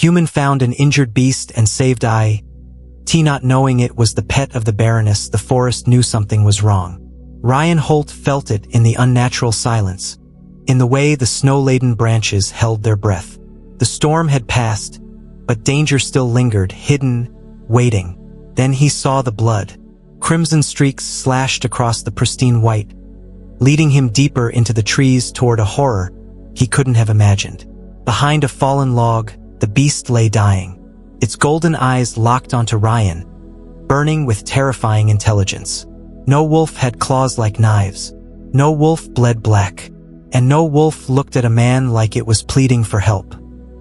Human found an injured beast and saved T. Not knowing it was the pet of the Baroness, the forest knew something was wrong. Ryan Holt felt it in the unnatural silence, in the way the snow-laden branches held their breath. The storm had passed, but danger still lingered, hidden, waiting. Then he saw the blood. Crimson streaks slashed across the pristine white, leading him deeper into the trees toward a horror he couldn't have imagined. Behind a fallen log, the beast lay dying, its golden eyes locked onto Ryan, burning with terrifying intelligence. No wolf had claws like knives. No wolf bled black. And no wolf looked at a man like it was pleading for help.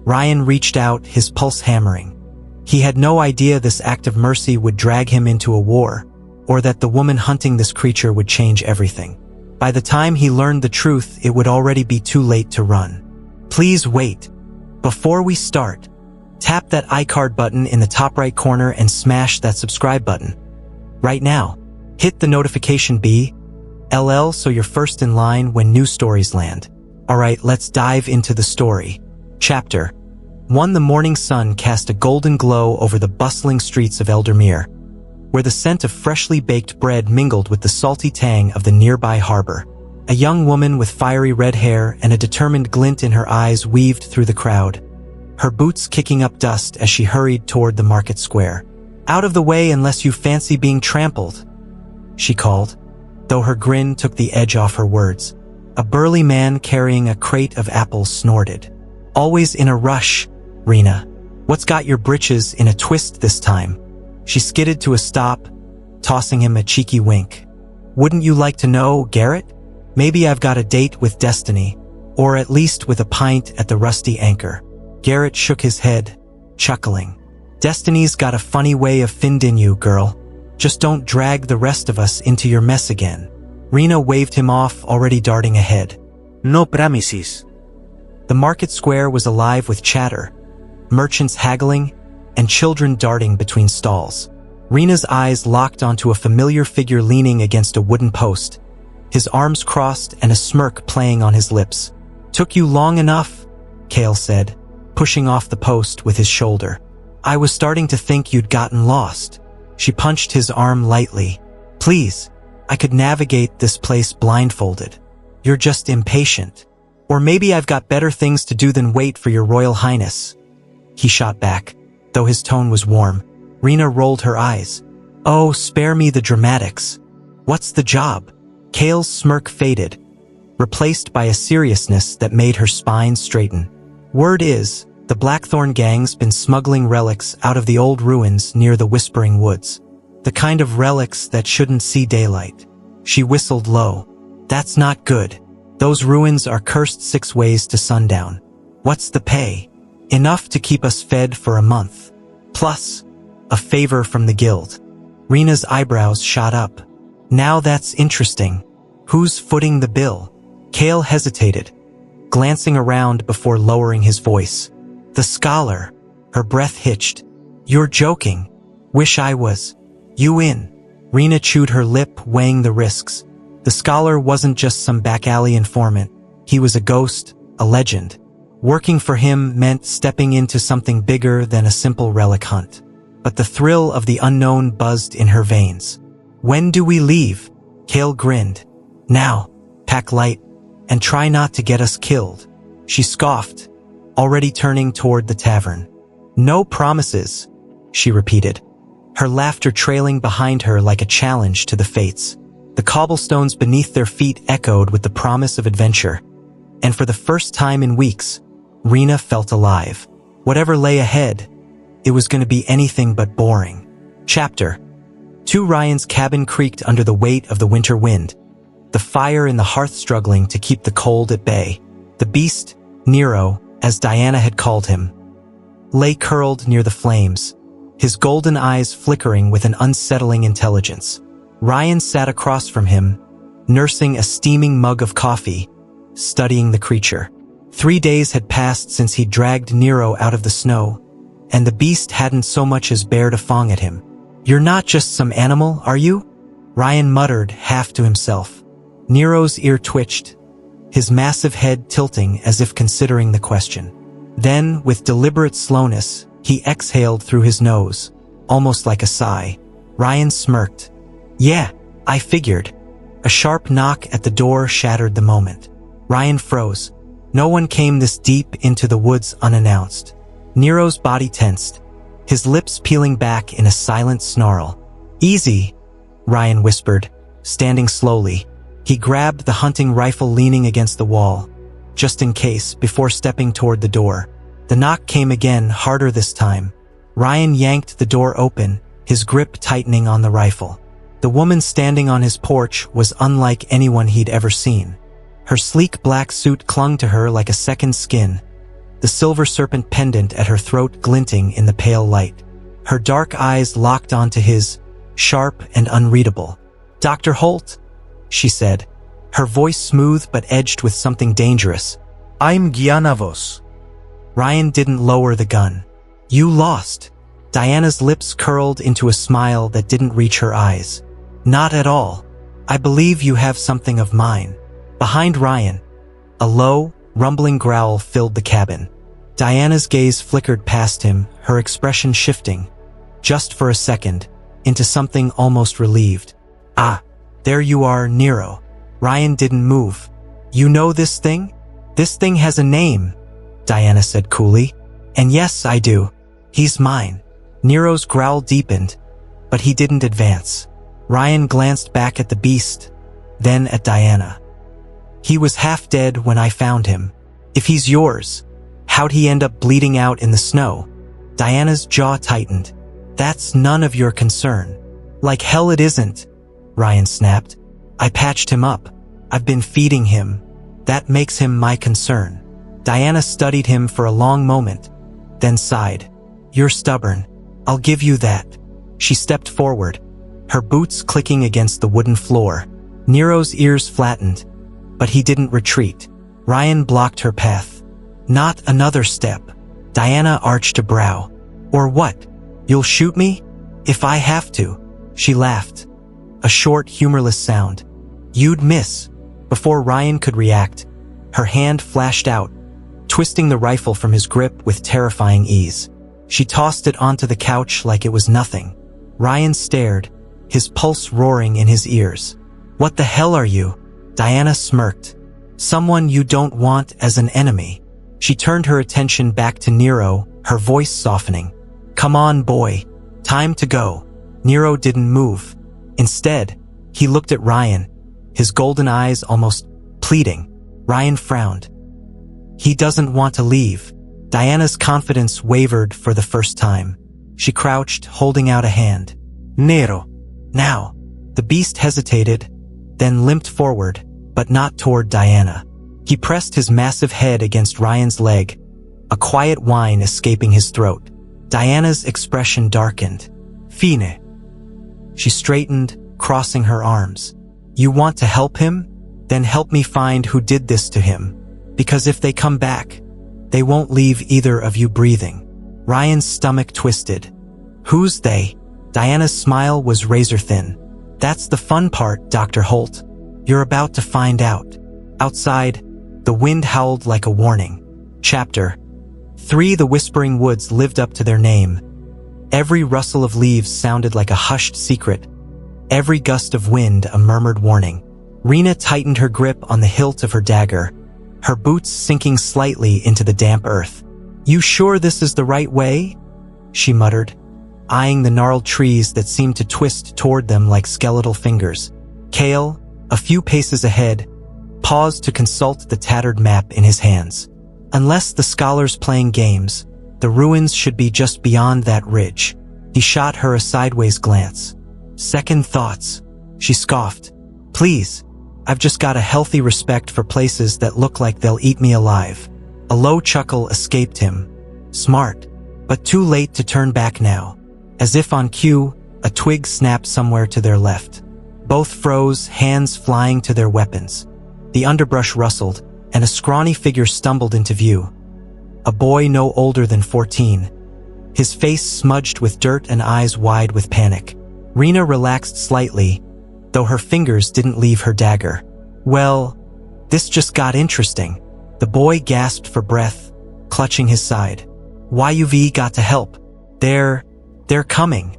Ryan reached out, his pulse hammering. He had no idea this act of mercy would drag him into a war, or that the woman hunting this creature would change everything. By the time he learned the truth, it would already be too late to run. Please wait. Before we start, tap that iCard button in the top right corner and smash that subscribe button. Right now, hit the notification bell so you're first in line when new stories land. Alright, let's dive into the story. Chapter 1. The morning sun cast a golden glow over the bustling streets of Eldermere, where the scent of freshly baked bread mingled with the salty tang of the nearby harbor. A young woman with fiery red hair and a determined glint in her eyes weaved through the crowd, her boots kicking up dust as she hurried toward the market square. "Out of the way unless you fancy being trampled," she called, though her grin took the edge off her words. A burly man carrying a crate of apples snorted. "Always in a rush, Rena. What's got your britches in a twist this time?" She skidded to a stop, tossing him a cheeky wink. "Wouldn't you like to know, Garrett? Maybe I've got a date with Destiny, or at least with a pint at the Rusty Anchor." Garrett shook his head, chuckling. "Destiny's got a funny way of finding you, girl. Just don't drag the rest of us into your mess again." Rena waved him off, already darting ahead. "No promises." The market square was alive with chatter, merchants haggling, and children darting between stalls. Rena's eyes locked onto a familiar figure leaning against a wooden post, his arms crossed and a smirk playing on his lips. "Took you long enough," Cale said, pushing off the post with his shoulder. "I was starting to think you'd gotten lost." She punched his arm lightly. "Please, I could navigate this place blindfolded. You're just impatient. Or maybe I've got better things to do than wait for your Royal Highness." He shot back, though his tone was warm. Rena rolled her eyes. "Oh, spare me the dramatics. What's the job?" Cale's smirk faded, replaced by a seriousness that made her spine straighten. "Word is, the Blackthorn gang's been smuggling relics out of the old ruins near the Whispering Woods. The kind of relics that shouldn't see daylight." She whistled low. "That's not good. Those ruins are cursed 6 ways to sundown. What's the pay?" "Enough to keep us fed for a month. Plus, a favor from the guild." Rena's eyebrows shot up. "Now that's interesting. Who's footing the bill?" Cale hesitated, glancing around before lowering his voice. "The scholar." Her breath hitched. "You're joking. Wish I was. You in?" Rena chewed her lip, weighing the risks. The scholar wasn't just some back-alley informant. He was a ghost, a legend. Working for him meant stepping into something bigger than a simple relic hunt. But the thrill of the unknown buzzed in her veins. "When do we leave?" Cale grinned. "Now. Pack light, and try not to get us killed." She scoffed, already turning toward the tavern. "No promises," she repeated, her laughter trailing behind her like a challenge to the fates. The cobblestones beneath their feet echoed with the promise of adventure, and for the first time in weeks, Rena felt alive. Whatever lay ahead, it was going to be anything but boring. Chapter 2. Ryan's cabin creaked under the weight of the winter wind, the fire in the hearth struggling to keep the cold at bay. The beast, Nero, as Diana had called him, lay curled near the flames, his golden eyes flickering with an unsettling intelligence. Ryan sat across from him, nursing a steaming mug of coffee, studying the creature. 3 days had passed since he dragged Nero out of the snow, and the beast hadn't so much as bared a fong at him. "You're not just some animal, are you?" Ryan muttered, half to himself. Nero's ear twitched, his massive head tilting as if considering the question. Then, with deliberate slowness, he exhaled through his nose, almost like a sigh. Ryan smirked. Yeah, I figured. A sharp knock at the door shattered the moment. Ryan froze. No one came this deep into the woods unannounced. Nero's body tensed, his lips peeling back in a silent snarl. Easy, Ryan whispered, standing slowly. He grabbed the hunting rifle leaning against the wall, just in case, before stepping toward the door. The knock came again, harder this time. Ryan yanked the door open, his grip tightening on the rifle. The woman standing on his porch was unlike anyone he'd ever seen. Her sleek black suit clung to her like a second skin, the silver serpent pendant at her throat glinting in the pale light. Her dark eyes locked onto his, sharp and unreadable. "Dr. Holt," she said, her voice smooth but edged with something dangerous. "I'm Gianavos." Ryan didn't lower the gun. "You lost." Diana's lips curled into a smile that didn't reach her eyes. "Not at all. I believe you have something of mine." Behind Ryan, a low, rumbling growl filled the cabin. Diana's gaze flickered past him, her expression shifting, just for a second, into something almost relieved. "Ah, there you are, Nero." Ryan didn't move. "You know this thing? This thing has a name," Diana said coolly. "And yes, I do. He's mine." Nero's growl deepened, but he didn't advance. Ryan glanced back at the beast, then at Diana. "He was half dead when I found him. If he's yours, how'd he end up bleeding out in the snow?" Diana's jaw tightened. "That's none of your concern." "Like hell it isn't," Ryan snapped. "I patched him up. I've been feeding him. That makes him my concern." Diana studied him for a long moment, then sighed. "You're stubborn. I'll give you that." She stepped forward, her boots clicking against the wooden floor. Nero's ears flattened, but he didn't retreat. Ryan blocked her path. "Not another step." Diana arched a brow. "Or what? You'll shoot me? If I have to." She laughed, a short, humorless sound. "You'd miss." Before Ryan could react, her hand flashed out, twisting the rifle from his grip with terrifying ease. She tossed it onto the couch like it was nothing. Ryan stared, his pulse roaring in his ears. "What the hell are you?" Diana smirked. "Someone you don't want as an enemy." She turned her attention back to Nero, her voice softening. "Come on, boy. Time to go." Nero didn't move. Instead, he looked at Ryan, his golden eyes almost pleading. Ryan frowned. "He doesn't want to leave." Diana's confidence wavered for the first time. She crouched, holding out a hand. "Nero. Now." The beast hesitated, then limped forward, but not toward Diana. He pressed his massive head against Ryan's leg, a quiet whine escaping his throat. Diana's expression darkened. "Fine." She straightened, crossing her arms. "You want to help him? Then help me find who did this to him. Because if they come back, they won't leave either of you breathing." Ryan's stomach twisted. "Who's they?" Diana's smile was razor-thin. "That's the fun part, Dr. Holt. You're about to find out." Outside, the wind howled like a warning. Chapter 3. The Whispering Woods lived up to their name. Every rustle of leaves sounded like a hushed secret, every gust of wind a murmured warning. Rena tightened her grip on the hilt of her dagger, her boots sinking slightly into the damp earth. "You sure this is the right way?" she muttered, eyeing the gnarled trees that seemed to twist toward them like skeletal fingers. Kale, a few paces ahead, paused to consult the tattered map in his hands. Unless the scholar's playing games, the ruins should be just beyond that ridge. He shot her a sideways glance. "Second thoughts," she scoffed. "Please, I've just got a healthy respect for places that look like they'll eat me alive." A low chuckle escaped him. Smart, but too late to turn back now. As if on cue, a twig snapped somewhere to their left. Both froze, hands flying to their weapons. The underbrush rustled, and a scrawny figure stumbled into view. A boy no older than 14. His face smudged with dirt and eyes wide with panic. Rena relaxed slightly, though her fingers didn't leave her dagger. "Well, this just got interesting." The boy gasped for breath, clutching his side. YUV got to help. They're coming.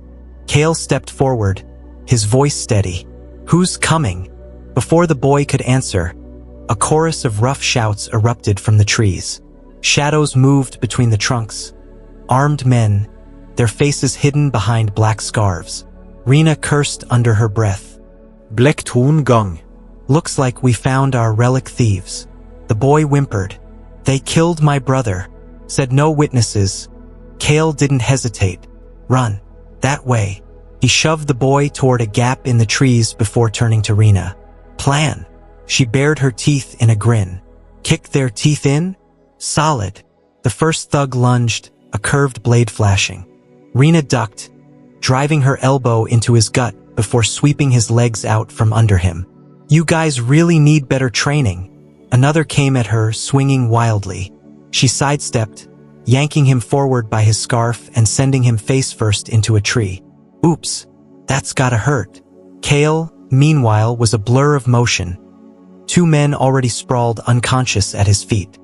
Kale stepped forward, his voice steady. Who's coming? Before the boy could answer, a chorus of rough shouts erupted from the trees. Shadows moved between the trunks. Armed men, their faces hidden behind black scarves. Rena cursed under her breath. Black Toon Gong. Looks like we found our relic thieves. The boy whimpered. They killed my brother. Said no witnesses. Kale didn't hesitate. Run. That way. He shoved the boy toward a gap in the trees before turning to Rena. Plan. She bared her teeth in a grin. Kick their teeth in? Solid. The first thug lunged, a curved blade flashing. Rena ducked, driving her elbow into his gut before sweeping his legs out from under him. You guys really need better training. Another came at her, swinging wildly. She sidestepped, yanking him forward by his scarf and sending him face first into a tree. Oops, that's gotta hurt. Kale, meanwhile, was a blur of motion. Two men already sprawled unconscious at his feet.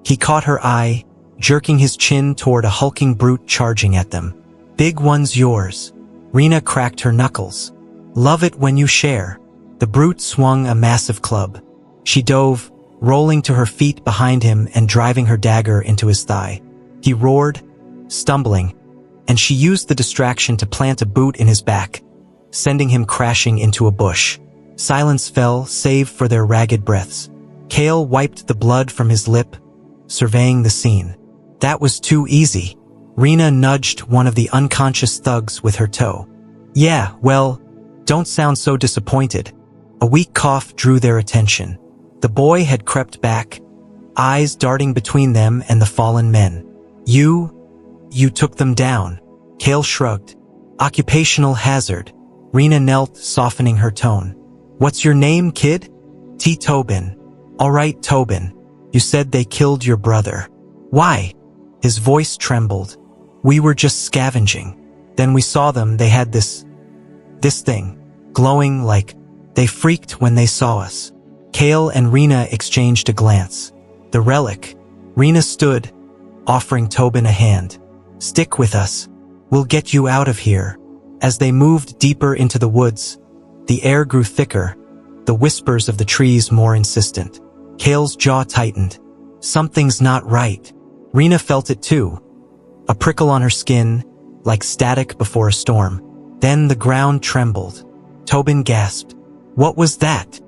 He caught her eye, jerking his chin toward a hulking brute charging at them. Big one's yours. Rena cracked her knuckles. Love it when you share. The brute swung a massive club. She dove, rolling to her feet behind him and driving her dagger into his thigh. He roared, stumbling, and she used the distraction to plant a boot in his back, sending him crashing into a bush. Silence fell, save for their ragged breaths. Kale wiped the blood from his lip, surveying the scene. That was too easy. Rena nudged one of the unconscious thugs with her toe. Yeah, well, don't sound so disappointed. A weak cough drew their attention. The boy had crept back, eyes darting between them and the fallen men. You took them down. Kale shrugged. Occupational hazard. Rena knelt, softening her tone. What's your name, kid? T. Tobin. All right, Tobin. You said they killed your brother. Why? His voice trembled. We were just scavenging. Then we saw them. They had this thing, glowing like they freaked when they saw us. Kale and Rena exchanged a glance. The relic. Rena stood, offering Tobin a hand. Stick with us. We'll get you out of here. As they moved deeper into the woods, the air grew thicker, the whispers of the trees more insistent. Kale's jaw tightened. Something's not right. Rena felt it too. A prickle on her skin, like static before a storm. Then the ground trembled. Tobin gasped. What was that?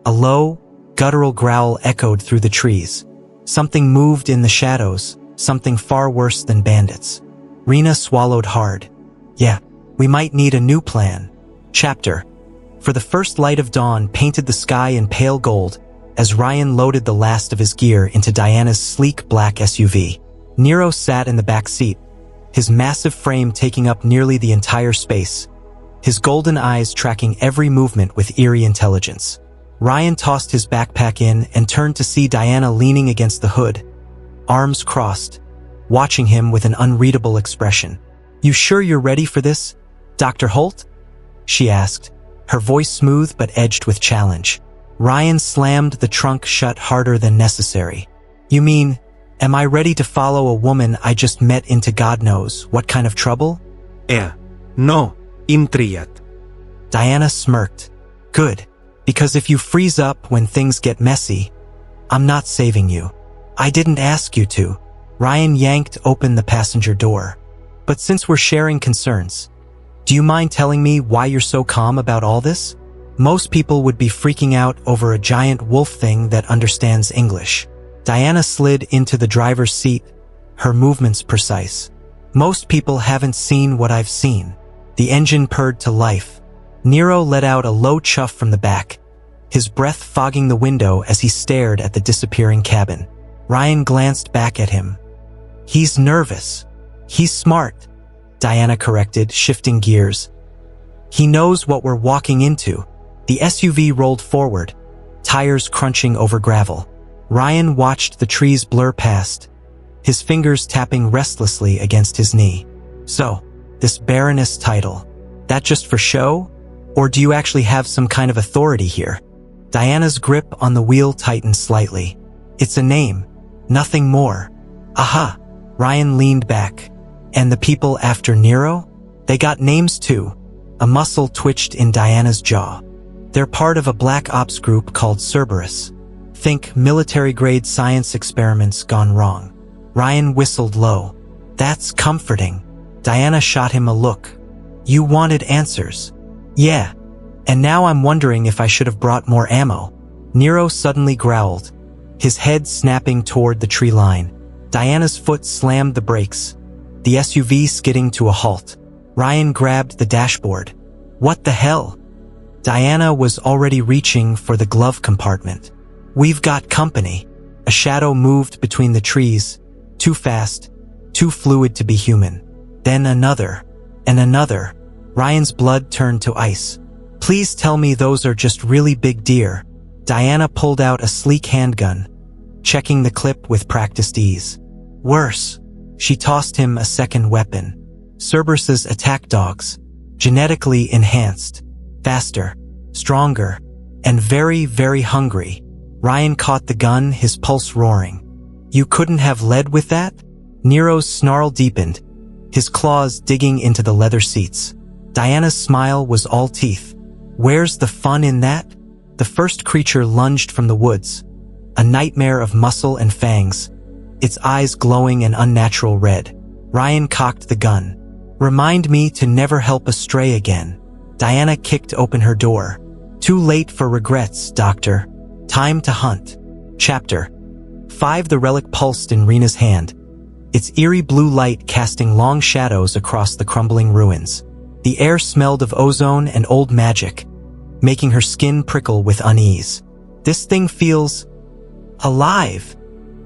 A low, guttural growl echoed through the trees. Something moved in the shadows, something far worse than bandits. Rena swallowed hard. Yeah, we might need a new plan. Chapter. For the first light of dawn painted the sky in pale gold as Ryan loaded the last of his gear into Diana's sleek black SUV. Nero sat in the back seat, his massive frame taking up nearly the entire space, his golden eyes tracking every movement with eerie intelligence. Ryan tossed his backpack in and turned to see Diana leaning against the hood, arms crossed, watching him with an unreadable expression. You sure you're ready for this, Dr. Holt? She asked, her voice smooth but edged with challenge. Ryan slammed the trunk shut harder than necessary. You mean, am I ready to follow a woman I just met into God knows what kind of trouble? No, intrigued. Diana smirked. Good, because if you freeze up when things get messy, I'm not saving you. I didn't ask you to. Ryan yanked open the passenger door. But since we're sharing concerns, do you mind telling me why you're so calm about all this? Most people would be freaking out over a giant wolf thing that understands English. Diana slid into the driver's seat, her movements precise. Most people haven't seen what I've seen. The engine purred to life. Nero let out a low chuff from the back, his breath fogging the window as he stared at the disappearing cabin. Ryan glanced back at him. He's nervous. He's smart, Diana corrected, shifting gears. He knows what we're walking into. The SUV rolled forward, tires crunching over gravel. Ryan watched the trees blur past, his fingers tapping restlessly against his knee. So, this Baroness title, that just for show? Or do you actually have some kind of authority here? Diana's grip on the wheel tightened slightly. It's a name, nothing more. Aha! Ryan leaned back. And the people after Nero? They got names too. A muscle twitched in Diana's jaw. They're part of a black ops group called Cerberus. Think military-grade science experiments gone wrong. Ryan whistled low. That's comforting. Diana shot him a look. You wanted answers. Yeah. And now I'm wondering if I should have brought more ammo. Nero suddenly growled, his head snapping toward the tree line. Diana's foot slammed the brakes, the SUV skidding to a halt. Ryan grabbed the dashboard. What the hell? Diana was already reaching for the glove compartment. We've got company. A shadow moved between the trees, too fast, too fluid to be human. Then another, and another. Ryan's blood turned to ice. Please tell me those are just really big deer. Diana pulled out a sleek handgun, checking the clip with practiced ease. Worse. She tossed him a second weapon. Cerberus's attack dogs, genetically enhanced, faster, stronger, and very, very hungry. Ryan caught the gun, his pulse roaring. You couldn't have led with that? Nero's snarl deepened, his claws digging into the leather seats. Diana's smile was all teeth. Where's the fun in that? The first creature lunged from the woods, a nightmare of muscle and fangs, its eyes glowing an unnatural red. Ryan cocked the gun. Remind me to never help a stray again. Diana kicked open her door. Too late for regrets, Doctor. Time to hunt. Chapter 5. The relic pulsed in Rena's hand, its eerie blue light casting long shadows across the crumbling ruins. The air smelled of ozone and old magic, making her skin prickle with unease. This thing feels alive,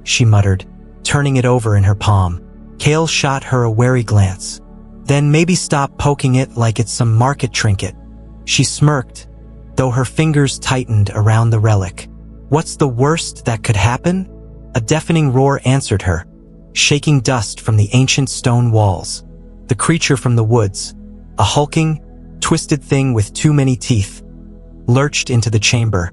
she muttered, turning it over in her palm. Kale shot her a wary glance. Then maybe stop poking it like it's some market trinket. She smirked, though her fingers tightened around the relic. What's the worst that could happen? A deafening roar answered her, shaking dust from the ancient stone walls. The creature from the woods, a hulking, twisted thing with too many teeth, lurched into the chamber,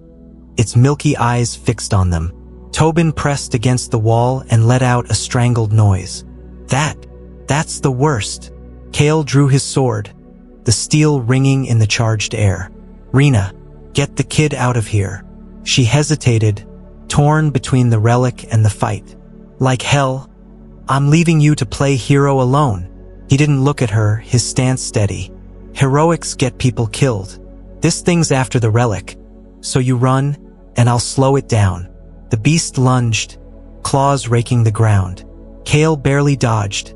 its milky eyes fixed on them. Tobin pressed against the wall and let out a strangled noise. That's the worst. Kale drew his sword, the steel ringing in the charged air. Rena, get the kid out of here. She hesitated, torn between the relic and the fight. Like hell, I'm leaving you to play hero alone. He didn't look at her, his stance steady. Heroics get people killed. This thing's after the relic, so you run, and I'll slow it down. The beast lunged, claws raking the ground. Kale barely dodged,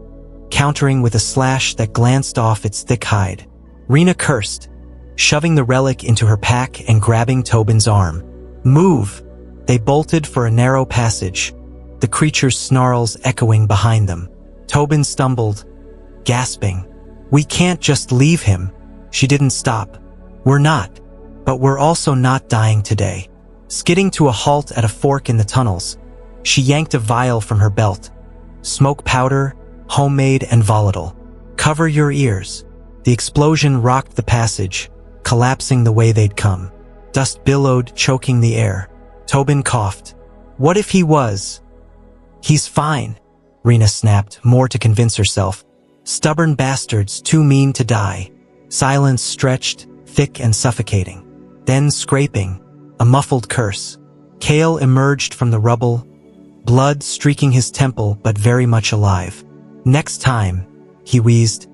countering with a slash that glanced off its thick hide. Rena cursed, shoving the relic into her pack and grabbing Tobin's arm. Move! They bolted for a narrow passage, the creature's snarls echoing behind them. Tobin stumbled, gasping. We can't just leave him. She didn't stop. We're not. But we're also not dying today. Skidding to a halt at a fork in the tunnels, she yanked a vial from her belt. Smoke powder, homemade and volatile. Cover your ears. The explosion rocked the passage, collapsing the way they'd come. Dust billowed, choking the air. Tobin coughed. What if he was? He's fine, Rena snapped, more to convince herself. Stubborn bastards, too mean to die. Silence stretched, thick and suffocating. Then scraping, a muffled curse. Kale emerged from the rubble, blood streaking his temple but very much alive. Next time, he wheezed,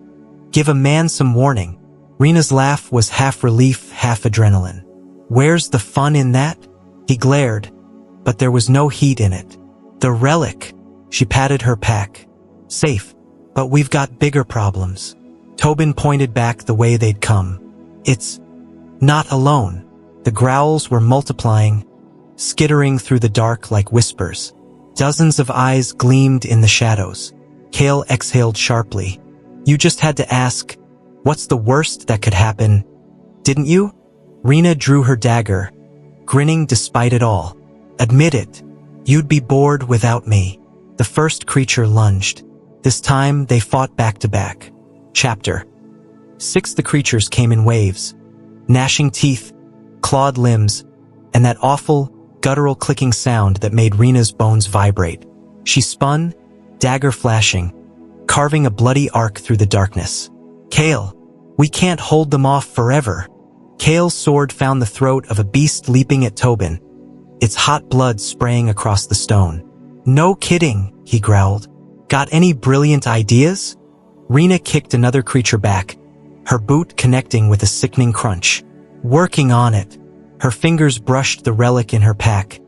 give a man some warning. Rena's laugh was half relief, half adrenaline. Where's the fun in that? He glared, but there was no heat in it. The relic. She patted her pack. Safe, but we've got bigger problems. Tobin pointed back the way they'd come. It's not alone. The growls were multiplying, skittering through the dark like whispers. Dozens of eyes gleamed in the shadows. Kale exhaled sharply. You just had to ask, what's the worst that could happen, didn't you? Rena drew her dagger, grinning despite it all. Admit it, you'd be bored without me. The first creature lunged. This time they fought back to back. Chapter 6. The creatures came in waves, gnashing teeth, clawed limbs, and that awful, guttural clicking sound that made Rena's bones vibrate. She spun, dagger flashing, carving a bloody arc through the darkness. Kale, we can't hold them off forever. Kale's sword found the throat of a beast leaping at Tobin, its hot blood spraying across the stone. No kidding, he growled. Got any brilliant ideas? Rena kicked another creature back, her boot connecting with a sickening crunch. Working on it. Her fingers brushed the relic in her pack.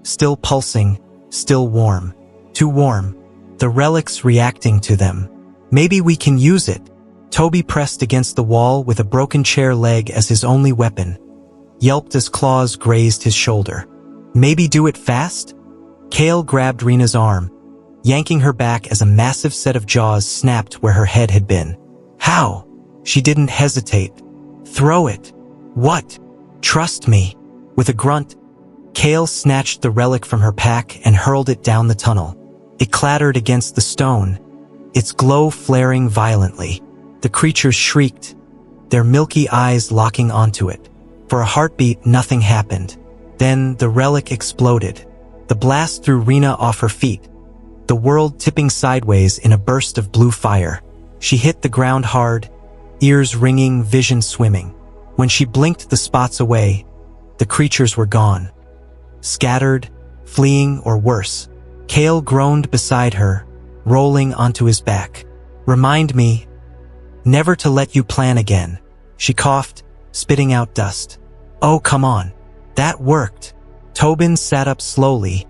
Still pulsing, still warm. Too warm. The relic's reacting to them. Maybe we can use it. Toby pressed against the wall with a broken chair leg as his only weapon. Yelped as claws grazed his shoulder. Maybe do it fast? Kale grabbed Rena's arm, yanking her back as a massive set of jaws snapped where her head had been. How? She didn't hesitate. Throw it. What? Trust me. With a grunt, Kale snatched the relic from her pack and hurled it down the tunnel. It clattered against the stone, its glow flaring violently. The creatures shrieked, their milky eyes locking onto it. For a heartbeat, nothing happened. Then the relic exploded. The blast threw Rena off her feet, the world tipping sideways in a burst of blue fire. She hit the ground hard, ears ringing, vision swimming. When she blinked the spots away, the creatures were gone. Scattered, fleeing, or worse. Kale groaned beside her, rolling onto his back. Remind me never to let you plan again. She coughed, spitting out dust. Oh, come on. That worked. Tobin sat up slowly,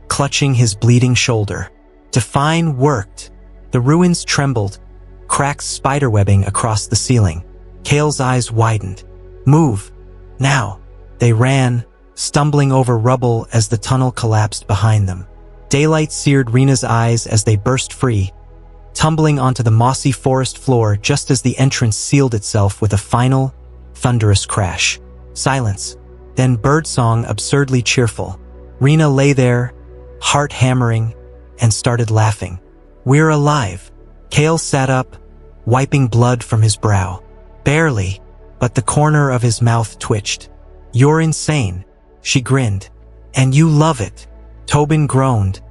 clutching his bleeding shoulder. Define worked. The ruins trembled, cracks spiderwebbing across the ceiling. Kale's eyes widened. Move. Now. They ran, stumbling over rubble as the tunnel collapsed behind them. Daylight seared Rena's eyes as they burst free, tumbling onto the mossy forest floor just as the entrance sealed itself with a final, thunderous crash. Silence. Then birdsong absurdly cheerful. Rena lay there, heart hammering, and started laughing. We're alive. Kale sat up, wiping blood from his brow. Barely, but the corner of his mouth twitched. You're insane. She grinned. And you love it. Tobin groaned,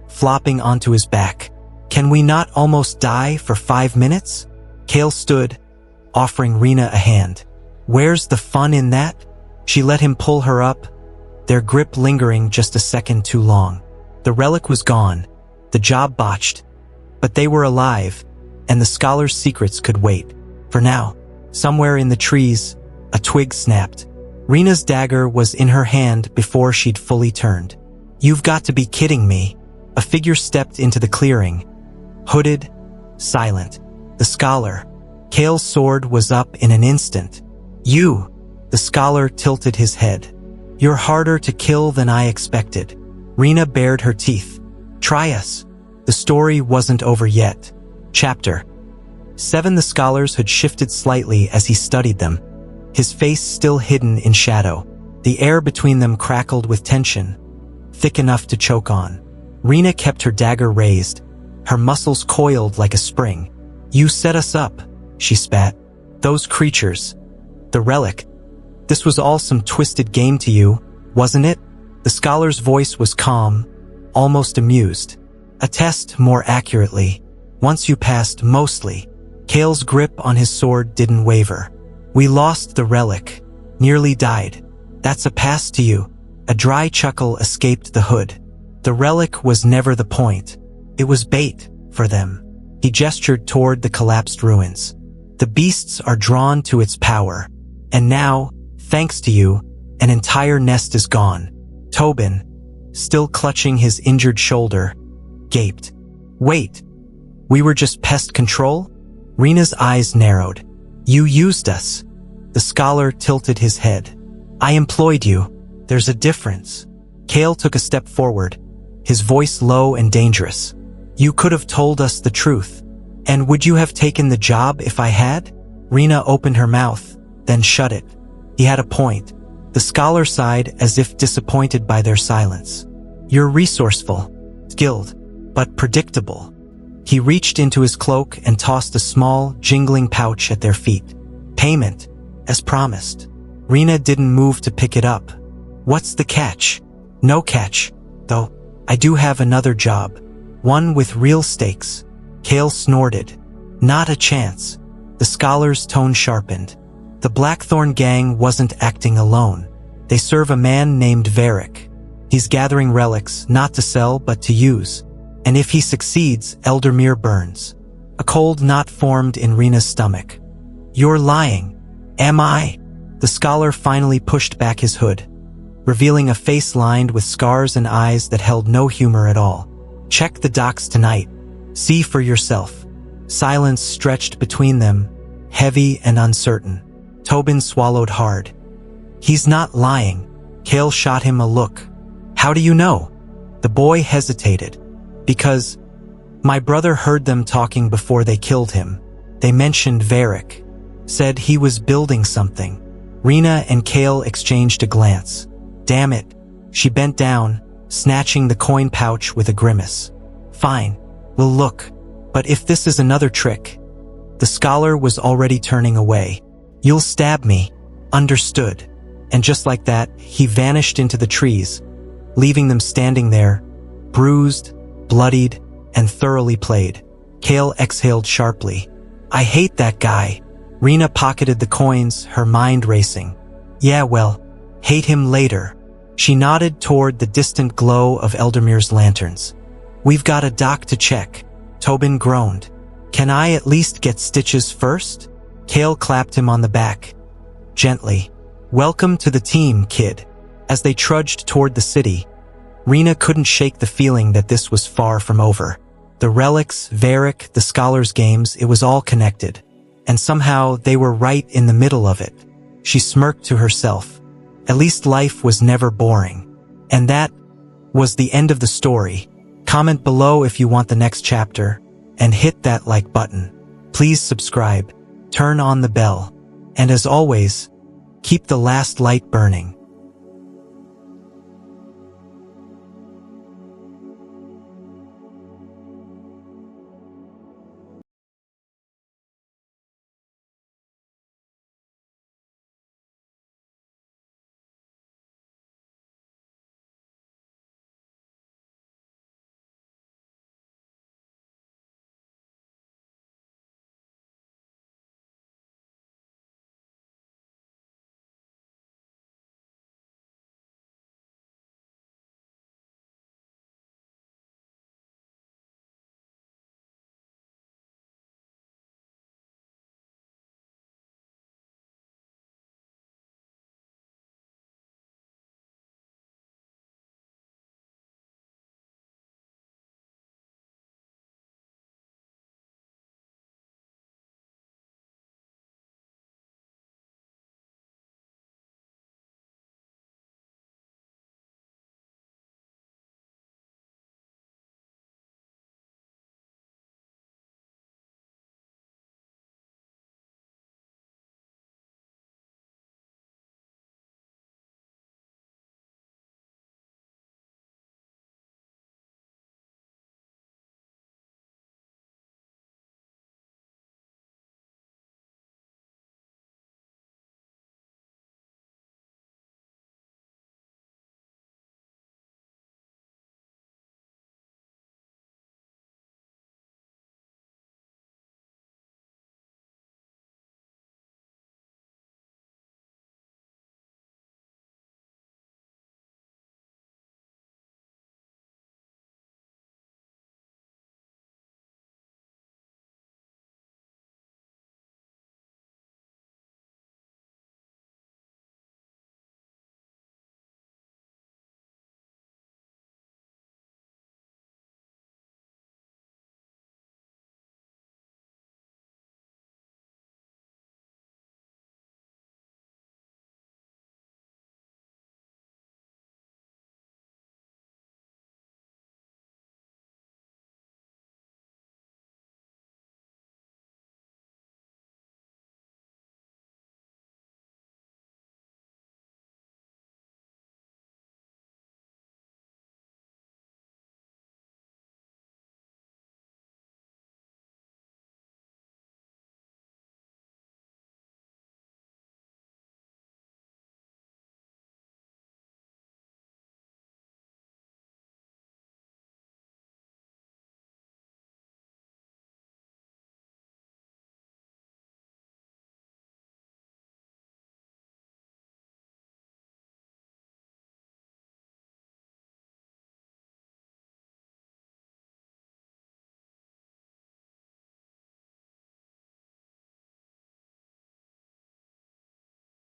flopping onto his back. Can we not almost die for 5 minutes? Kale stood, offering Rena a hand. Where's the fun in that? She let him pull her up, their grip lingering just a second too long. The relic was gone, the job botched, but they were alive, and the scholar's secrets could wait. For now, somewhere in the trees, a twig snapped. Rena's dagger was in her hand before she'd fully turned. You've got to be kidding me. A figure stepped into the clearing, hooded, silent. The scholar. Kale's sword was up in an instant. You. The scholar tilted his head. You're harder to kill than I expected. Rena bared her teeth. Try us. The story wasn't over yet. Chapter 7. The scholars had shifted slightly as he studied them, his face still hidden in shadow. The air between them crackled with tension, thick enough to choke on. Rena kept her dagger raised, her muscles coiled like a spring. You set us up, she spat. Those creatures. The relic. This was all some twisted game to you, wasn't it? The scholar's voice was calm, almost amused. A test, more accurately. Once you passed, mostly. Kale's grip on his sword didn't waver. We lost the relic. Nearly died. That's a pass to you. A dry chuckle escaped the hood. The relic was never the point. It was bait for them. He gestured toward the collapsed ruins. The beasts are drawn to its power. And now, thanks to you, an entire nest is gone. Tobin, still clutching his injured shoulder, gaped. Wait, we were just pest control? Rena's eyes narrowed. You used us. The scholar tilted his head. I employed you. There's a difference. Kale took a step forward, his voice low and dangerous. You could have told us the truth. And would you have taken the job if I had? Rena opened her mouth, then shut it. He had a point. The scholar sighed as if disappointed by their silence. You're resourceful, skilled, but predictable. He reached into his cloak and tossed a small, jingling pouch at their feet. Payment, as promised. Rena didn't move to pick it up. What's the catch? No catch, though. I do have another job. One with real stakes. Kale snorted. Not a chance. The scholar's tone sharpened. The Blackthorn gang wasn't acting alone. They serve a man named Varric. He's gathering relics, not to sell but to use. And if he succeeds, Eldermere burns. A cold knot formed in Rena's stomach. You're lying. Am I? The scholar finally pushed back his hood, revealing a face lined with scars and eyes that held no humor at all. Check the docs tonight. See for yourself. Silence stretched between them, heavy and uncertain. Tobin swallowed hard. He's not lying. Kale shot him a look. How do you know? The boy hesitated. Because my brother heard them talking before they killed him. They mentioned Varric. Said he was building something. Rena and Kale exchanged a glance. Damn it. She bent down, snatching the coin pouch with a grimace. Fine. We'll look. But if this is another trick. The scholar was already turning away. You'll stab me. Understood. And just like that, he vanished into the trees, leaving them standing there, bruised, bloodied, and thoroughly played. Kale exhaled sharply. I hate that guy. Rena pocketed the coins, her mind racing. Yeah, well, hate him later. She nodded toward the distant glow of Eldermere's lanterns. We've got a dock to check. Tobin groaned. Can I at least get stitches first? Kale clapped him on the back. Gently. Welcome to the team, kid. As they trudged toward the city, Rena couldn't shake the feeling that this was far from over. The relics, Varric, the scholars' games, it was all connected. And somehow they were right in the middle of it. She smirked to herself. At least life was never boring. And that was the end of the story. Comment below if you want the next chapter, and hit that like button. Please subscribe, turn on the bell, and as always, keep the last light burning.